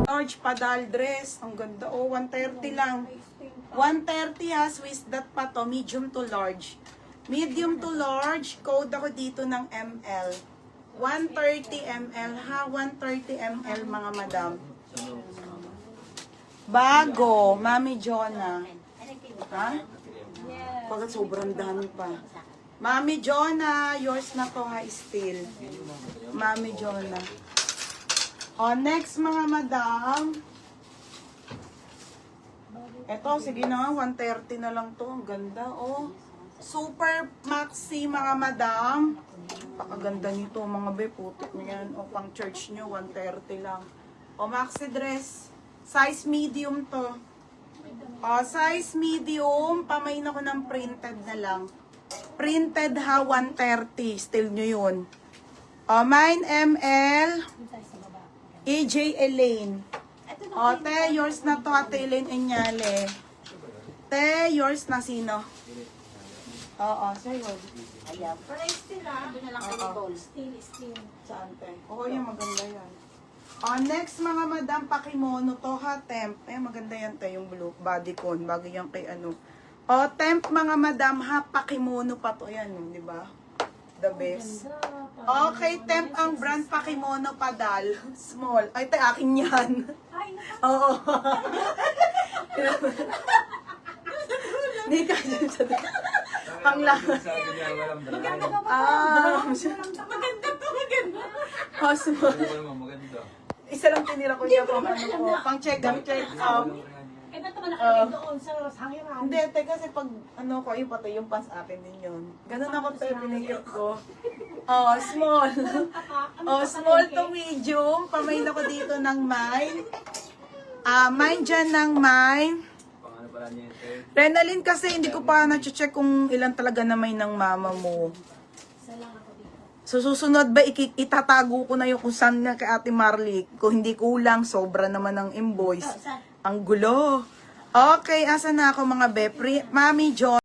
Large padal dress. Ang ganda. Oh, 130 lang. 130 ha. Swiss dot pa to. Medium to large. Medium to large. Code ako dito ng ML. 130 ml ha. 130 ml mga madam. Bago. Mami Jonah. Ha? Pagkat sobrang dami pa. Mami Jonah. Yours na to ha. Still. Mami Jonah. O, next mga madam. Eto, sige na, 130 na lang to. Ang ganda, oh. Super maxi mga madam. Pakaganda nito, mga be, putik na yan. O, pang church nyo, 130 lang. O, maxi dress. Size medium to. O, size medium. Pamain ako ng printed na lang. Printed ha, 130. Still nyo yun. O, mine ML. AJ Elaine. O, te, yours na to, Ate Elaine Enyale. Te, yours na sino? Oo, sa'yo. Ayan. Pero still ha, doon na lang kayo ball. Still. Saan, te? Oo, yan, maganda yan. O, next mga madam, pakimono to ha, temp. Maganda yan, te, yung blue bodycon. Bago yan kay ano. O, temp mga madam ha, pakimono pa to yan, di ba? The best. Okay, temp ang brand pakimono padal. Small. Ay, te, akin yan. Oo. Hindi ka dyan sa panglaman. Maganda ka ba? Maganda to, maganda. Oh, small. Maganda. Isa lang tinira ko niya pang ano ko. Pang check up. Eh, ba't naman nakalagay doon sa sangiran? Hindi, te, kasi pag ano ko, yung pati yung pants akin din yun. Ganun ako, te, pinigil ko. Oh, small. Oh, small to medium. Pamain ako dito ng mine. Mine dyan ng mine. Pangano pala niya yun? Renalyn kasi hindi ko pa na-check kung ilan talaga na may ng mama mo. So susunod ba itatago ko na yung kung saan na kay Ate Marley? Kung hindi kulang, sobra naman ng invoice. Ang gulo. Okay, asa na ako mga bepri? Mami John.